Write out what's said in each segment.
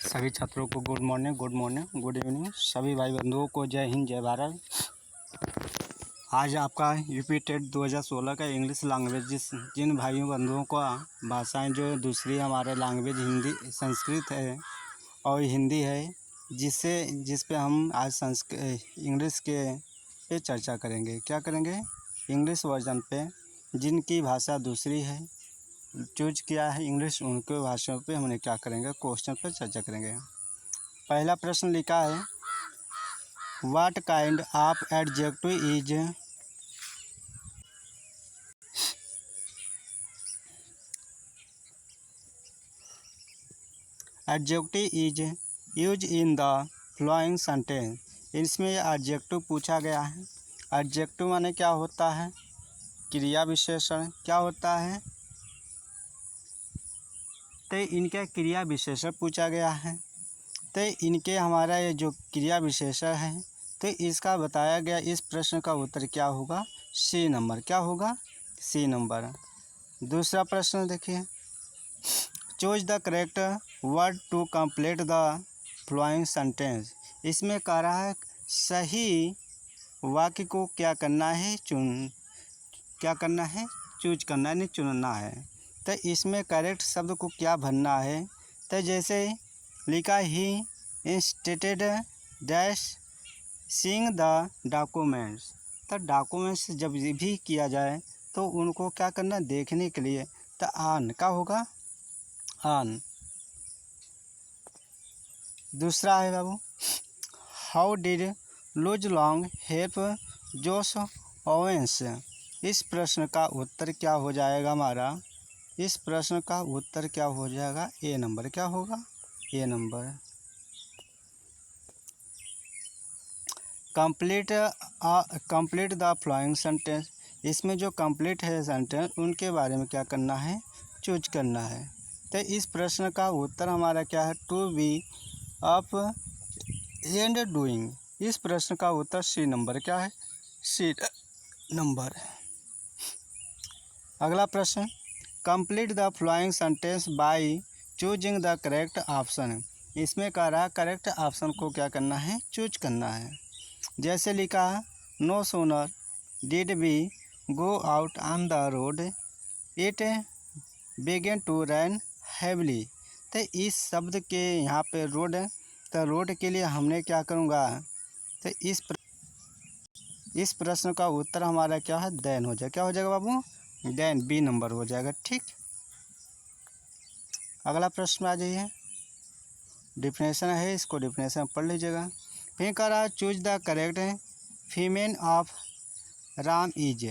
सभी छात्रों को गुड मॉर्निंग, गुड इवनिंग। सभी भाई बंधुओं को जय हिंद, जय भारत। आज आपका यूपी टेट 2016 का इंग्लिश लैंग्वेज जिन भाइयों बंधुओं का भाषाएं जो दूसरी हमारे लैंग्वेज हिंदी, संस्कृत है और हिंदी है, जिस पे हम आज इंग्लिश के पे चर्चा करेंगे। क्या करेंगे? इंग्लिश वर्जन पे। जिनकी भाषा दूसरी है, चूज किया है इंग्लिश, उनके भाषा पे हमने क्या करेंगे, क्वेश्चन पर चर्चा करेंगे। पहला प्रश्न लिखा है, what kind of adjective is use in the following sentence. इसमें एडजेक्टिव पूछा गया है। एडजेक्टिव माने क्या होता है? क्रिया विशेषण। क्या होता है? तो इनका क्रिया विशेषण पूछा गया है। तो इनके हमारा ये जो क्रिया विशेषण है, तो इसका बताया गया इस प्रश्न का उत्तर क्या होगा? C number. क्या होगा? C number. दूसरा प्रश्न देखिए, choose the correct word to complete the following sentence. इसमें कह रहा है सही वाक्य को क्या करना है? क्या करना है? चूज करना है, नहीं चुनना है। तो इसमें करेक्ट शब्द को क्या भरना है? तो जैसे लिखा ही इंस्टेटेड डैश सीइंग द डॉक्यूमेंट्स। तो डॉक्यूमेंट्स जब भी किया जाए तो उनको क्या करना? देखने के लिए। तो ऑन क्या होगा? ऑन। दूसरा है बाबू, how did Luz Long help Jesse Owens. इस प्रश्न का उत्तर क्या हो जाएगा हमारा? इस प्रश्न का उत्तर क्या हो जाएगा? A number. क्या होगा? A number. Complete the following sentence. इसमें जो कंप्लीट है सेंटेंस, उनके बारे में क्या करना है? चूज करना है। तो इस प्रश्न का उत्तर हमारा क्या है? To be up and doing. इस प्रश्न का उत्तर सी नंबर। क्या है? C number. अगला प्रश्न, complete the following sentence by choosing the correct option. इसमें कह रहा है करेक्ट ऑप्शन को क्या करना है? चूज करना है। जैसे लिखा है, no sooner did we go out on the road it began to rain heavily. तो इस शब्द के यहाँ पे रोड है, तो रोड के लिए हमने क्या करूँगा? तो इस प्रश्न का उत्तर हमारा क्या है? देन हो जाएगा। क्या हो जाएगा बाबू? देन। बी नंबर हो जाएगा। ठीक। अगला प्रश्न आ जाइए, डिफिनेशन है, इसको डिफिनेशन पढ़ लीजिएगा। फिर कह रहा है choose the correct female of Ram is.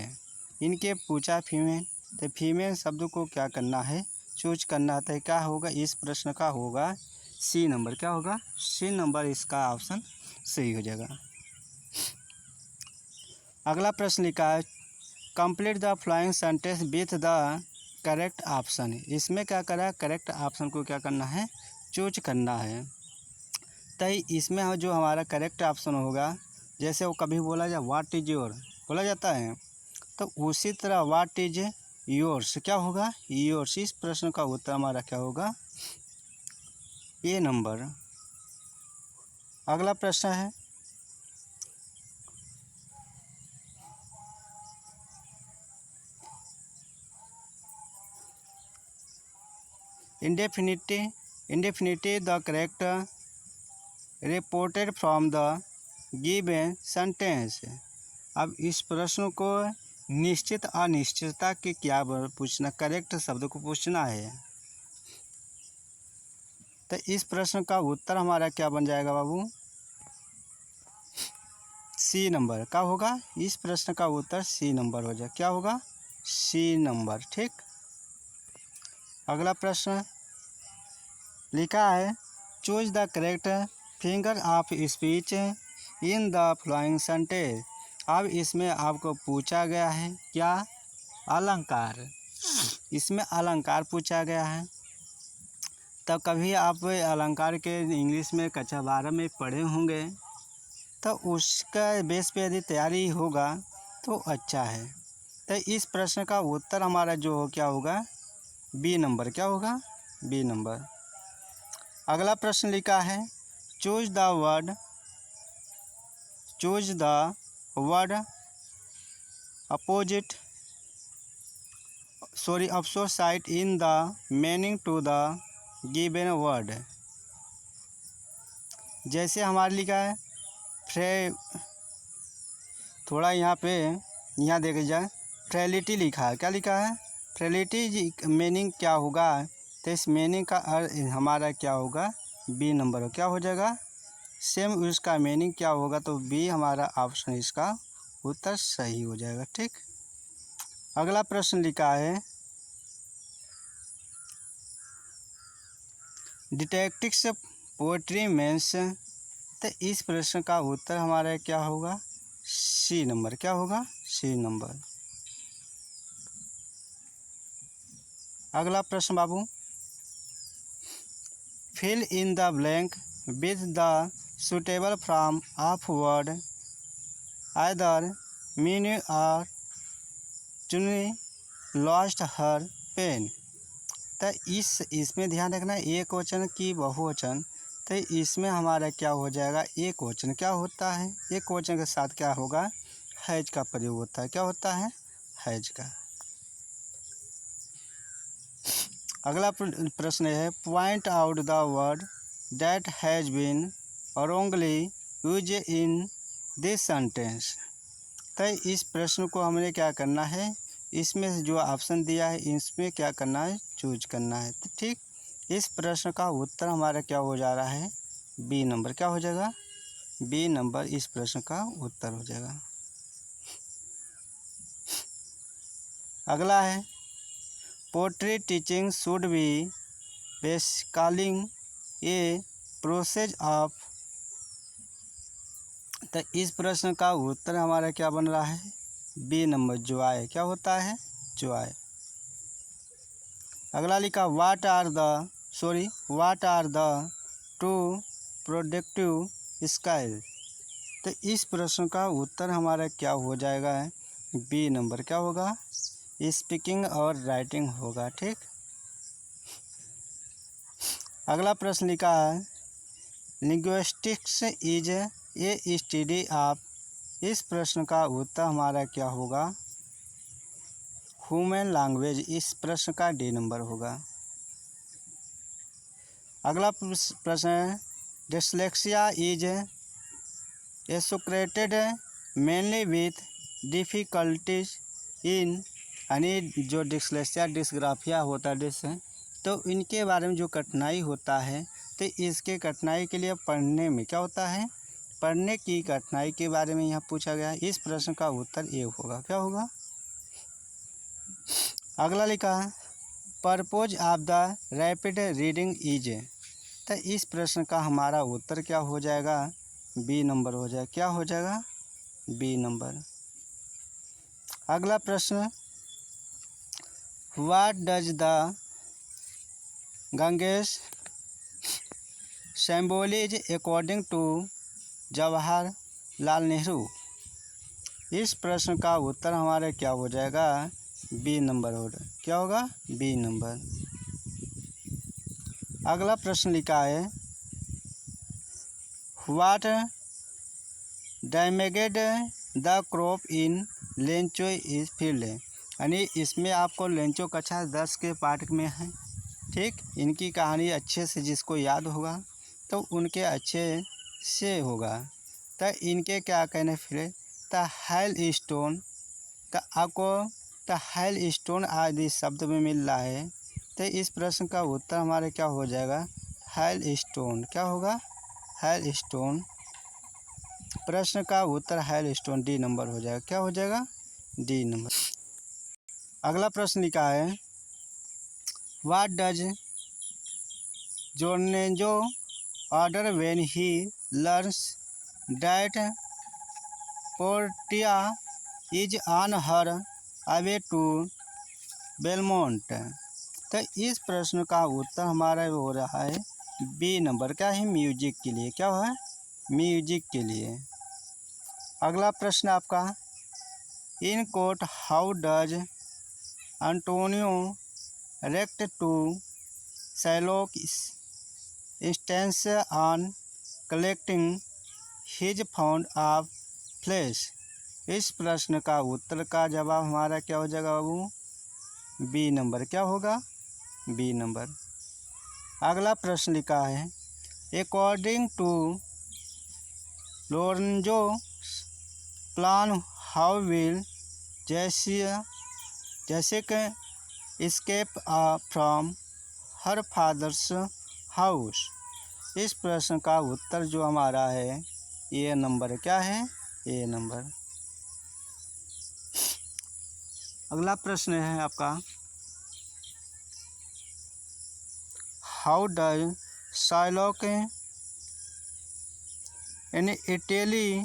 इनके पूछा फीमेल, तो फीमेल शब्द को क्या करना है? चूज करना है। क्या होगा? इस प्रश्न का होगा सी नंबर। क्या होगा? C number. इसका ऑप्शन सही हो जाएगा। अगला प्रश्न लिखा है, complete the following sentence with the correct option. इसमें क्या करा है? करेक्ट ऑप्शन को क्या करना है? चूज करना है। तो इसमें जो हमारा करेक्ट ऑप्शन होगा, जैसे वो कभी बोला जाए व्हाट इज योर, बोला जाता है, तो उसी तरह व्हाट इज योर्स। क्या होगा? योर्स। इस प्रश्न का उत्तर हमारा क्या होगा? A number. अगला प्रश्न है, इंडेफिनिटी the correct reported from the given sentence. अब इस प्रश्न को निश्चित अनिश्चितता के क्या पूछना? करेक्ट शब्द को पूछना है। तो इस प्रश्न का उत्तर हमारा क्या बन जाएगा बाबू? सी नंबर। क्या होगा? इस प्रश्न का उत्तर सी नंबर हो जाएगा। क्या होगा? C number. ठीक। अगला प्रश्न लिखा है, choose the correct figure of speech in the following sentence. अब इसमें आपको पूछा गया है क्या? अलंकार। इसमें अलंकार पूछा गया है। तो कभी आप अलंकार के इंग्लिश में कक्षा 12 में पढ़े होंगे, तो उसका बेस पे यदि तैयारी होगा तो अच्छा है। तो इस प्रश्न का उत्तर हमारा जो हो क्या होगा? B number. क्या होगा? B number. अगला प्रश्न लिखा है choose the word opposite in the meaning to the given word। जैसे हमारे लिखा है थोड़ा यहाँ देखा जाए फ्रेलिटी लिखा है। क्या लिखा है? फ्रेलिटी मीनिंग क्या होगा? तो इस मीनिंग का अर्थ हमारा क्या होगा? B number. क्या हो जाएगा? सेम उसका मीनिंग क्या होगा? तो बी हमारा ऑप्शन इसका उत्तर सही हो जाएगा। ठीक। अगला प्रश्न लिखा है डिटेक्टिव्स पोएट्री मीन्स। तो इस प्रश्न का उत्तर हमारा क्या होगा? C number. क्या होगा? C number. अगला प्रश्न बाबू, fill in the blank with the suitable form of word either मीनू और चुनी लॉस्ट हर पेन। तो इसमें ध्यान रखना एक वचन की बहुवचन। तो इसमें हमारा क्या हो जाएगा? एक वचन। क्या होता है? एक वचन के साथ क्या होगा? हैज का प्रयोग होता है। क्या होता है? हैज का। अगला प्रश्न है point out the word that has been wrongly use in this sentence. तो इस प्रश्न को हमने क्या करना है? इसमें से जो ऑप्शन दिया है इसमें क्या करना है? चूज करना है। तो ठीक, इस प्रश्न का उत्तर हमारा क्या हो जा रहा है? B number. क्या हो जाएगा? बी नंबर इस प्रश्न का उत्तर हो जाएगा। अगला है poetry teaching should be basically a process of. तो इस प्रश्न का उत्तर हमारा क्या बन रहा है? B number joy. क्या होता है? जॉय। अगला लिखा what are the two productive skill. तो इस प्रश्न का उत्तर हमारा क्या हो जाएगा? B number. क्या होगा? स्पीकिंग और राइटिंग होगा। ठीक। अगला प्रश्न लिखा है linguistics is a study of. इस प्रश्न का उत्तर हमारा क्या होगा? Human language. इस प्रश्न का डी नंबर होगा। अगला प्रश्न है dyslexia is associated mainly with difficulties in. यानी जो डिसलेक्सिया डिस्ग्राफिया होता है तो इनके बारे में जो कठिनाई होता है तो इसके कठिनाई के लिए पढ़ने में क्या होता है? पढ़ने की कठिनाई के बारे में यहाँ पूछा गया है। इस प्रश्न का उत्तर ए होगा। क्या होगा? अगला लिखा है purpose of the rapid reading is. तो इस प्रश्न का हमारा उत्तर क्या हो जाएगा? बी नंबर हो जाएगा। क्या हो जाएगा? B number. अगला प्रश्न what does the Ganges symbolise according to Jawaharlal Nehru. इस प्रश्न का उत्तर हमारा क्या हो जाएगा? बी नंबर होगा। क्या होगा? B number. अगला प्रश्न लिखा है what damaged the crop in Lencho's field. यानी इसमें आपको लेंचो कक्षा 10 के पाठ में है। ठीक। इनकी कहानी अच्छे से जिसको याद होगा तो उनके अच्छे से होगा। तो इनके क्या कहने फिर द हाइल स्टोन। तो आपको द हाइल स्टोन आदि शब्द में मिल रहा है। तो इस प्रश्न का उत्तर हमारे क्या हो जाएगा? हाइल स्टोन। क्या होगा? हाइल स्टोन। प्रश्न का उत्तर हाइल स्टोन डी नंबर हो जाएगा। क्या हो जाएगा? D number. अगला प्रश्न लिखा है what does Lorenzo order when he learns that Portia is on her away to Belmont. तो इस प्रश्न का उत्तर हमारा हो रहा है बी नंबर। क्या है? म्यूजिक के लिए। क्या है? म्यूजिक के लिए। अगला प्रश्न आपका in quote how does Antonio react to Shylock instance on collecting his pound of flesh. इस प्रश्न का उत्तर का जवाब हमारा क्या हो जाएगा बाबू? B number. क्या होगा? B number. अगला प्रश्न लिखा है according to Lorenzo plan how will Jessica escape from her father's house. इस प्रश्न का उत्तर जो हमारा है ए नंबर। क्या है? A number. अगला प्रश्न है आपका how does Shylock initially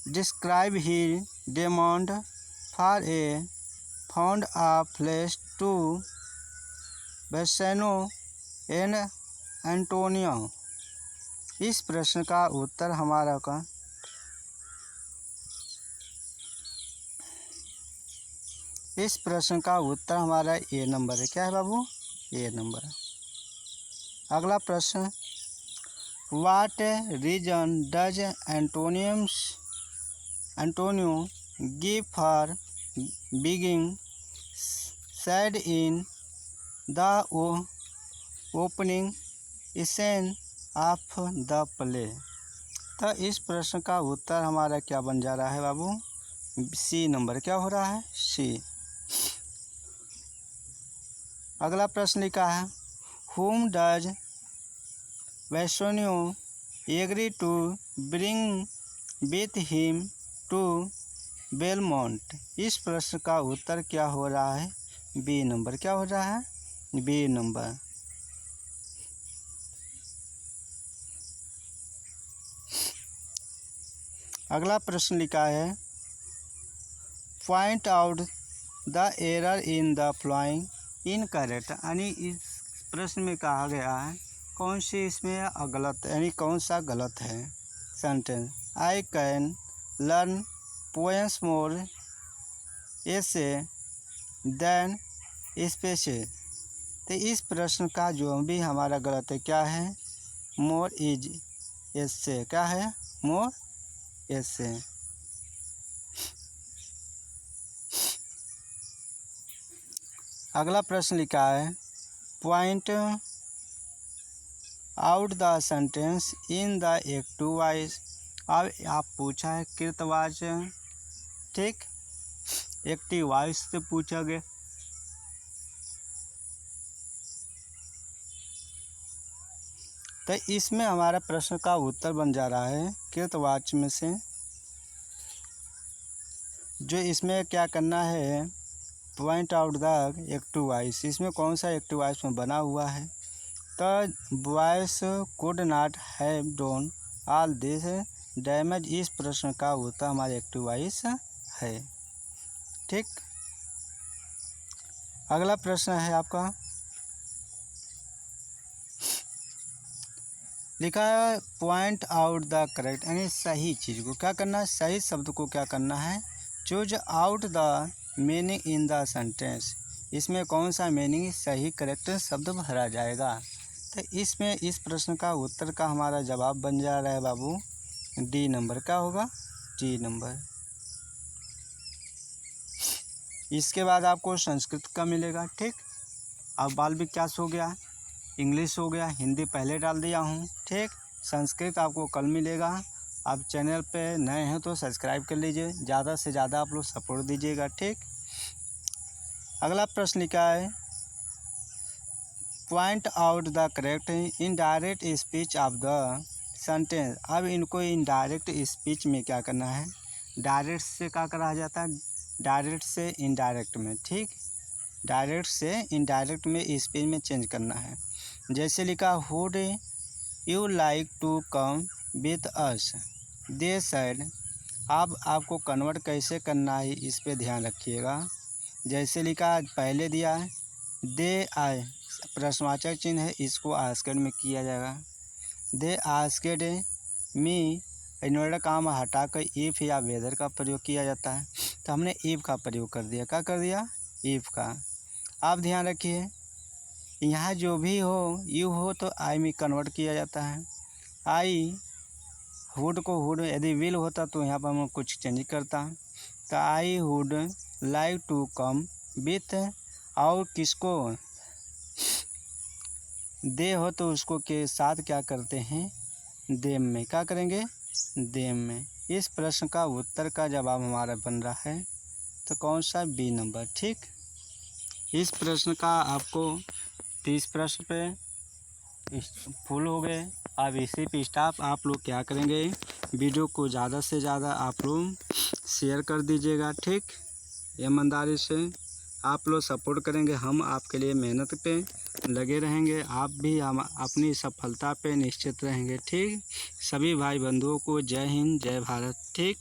describe he demand for a pound of flesh to Bassanio and Antonio. इस प्रश्न का उत्तर हमारा का इस प्रश्न का उत्तर हमारा ए नंबर है। क्या है बाबू? ए नंबर। अगला प्रश्न what reason does Antonio give for being sad in the opening scene of the play. तो इस प्रश्न का उत्तर हमारा क्या बन जा रहा है बाबू? सी नंबर। क्या हो रहा है? सी। अगला प्रश्न लिखा है whom does Bassanio agree to bring with him to Belmont. इस प्रश्न का उत्तर क्या हो रहा है? B number. क्या हो रहा है? B number. अगला प्रश्न लिखा है point out the error in the following incorrect. यानी इस प्रश्न में कहा गया है कौन सी इसमें गलत, यानी कौन सा गलत है sentence. I can learn poems more as than special. तो इस प्रश्न का जो भी हमारा गलत है क्या है? मोर इज ऐसे। क्या है? मोर ऐसे। अगला प्रश्न लिखा है point out the sentence in the active voice. अब आप पूछा है कृतवाचक, ठीक, एक्टिव वॉइस से पूछा गया। तो इसमें हमारा प्रश्न का उत्तर बन जा रहा है कृतवाचक में से जो इसमें क्या करना है point out the active voice. इसमें कौन सा एक्टिव वॉइस में बना हुआ है? तो voice could not have done all this damage. इस प्रश्न का उत्तर हमारे एक्टिव वॉइस है, ठीक। अगला प्रश्न है आपका लिखा है पॉइंट आउट द करेक्ट, यानी सही चीज़ को क्या करना है? सही शब्द को क्या करना है? Choose out the meaning in the sentence. इसमें कौन सा मीनिंग सही करेक्ट शब्द भरा जाएगा? तो इसमें इस प्रश्न का उत्तर का हमारा जवाब बन जा रहा है बाबू डी नंबर। क्या होगा? D number. इसके बाद आपको संस्कृत का मिलेगा, ठीक। अब बाल विकास हो गया, इंग्लिश हो गया, हिंदी पहले डाल दिया हूँ, ठीक। संस्कृत आपको कल मिलेगा। आप चैनल पे नए हैं तो सब्सक्राइब कर लीजिए, ज़्यादा से ज़्यादा आप लोग सपोर्ट दीजिएगा, ठीक। अगला प्रश्न लिखा है point out the correct indirect speech of the sentence. अब इनको इनडायरेक्ट स्पीच में क्या करना है? डायरेक्ट से क्या करा जाता है? डायरेक्ट से इनडायरेक्ट में, ठीक। डायरेक्ट से इनडायरेक्ट में स्पीच में चेंज करना है। जैसे लिखा would you like to come with us, they said. अब आपको कन्वर्ट कैसे करना है इस पे ध्यान रखिएगा। जैसे लिखा पहले दिया है दे आए, प्रश्नवाचक चिन्ह है, इसको आस्केड में किया जाएगा। दे आस्केड मी, इन्वर्टर काम हटाकर इफ़ या वेदर का प्रयोग किया जाता है, तो हमने इफ़ का प्रयोग कर दिया। क्या कर दिया? इफ़ का। आप ध्यान रखिए यहाँ जो भी हो यू हो तो आई में कन्वर्ट किया जाता है। आई वुड को वुड, यदि विल होता तो यहाँ पर हम कुछ चेंज करता। तो I would like to come with, और किसको दे हो तो उसको के साथ क्या करते हैं, देम में क्या करेंगे, देम में। इस प्रश्न का उत्तर का जवाब हमारा बन रहा है तो कौन सा, बी नंबर। ठीक, इस प्रश्न का आपको 30 प्रश्न पे फुल हो गए। अब इसी पे स्टॉप। आप लोग क्या करेंगे, वीडियो को ज़्यादा से ज़्यादा आप लोग शेयर कर दीजिएगा। ठीक, ईमानदारी से आप लोग सपोर्ट करेंगे, हम आपके लिए मेहनत पे लगे रहेंगे, आप भी हम अपनी सफलता पे निश्चित रहेंगे। ठीक, सभी भाई बंधुओं को जय हिंद जय भारत। ठीक।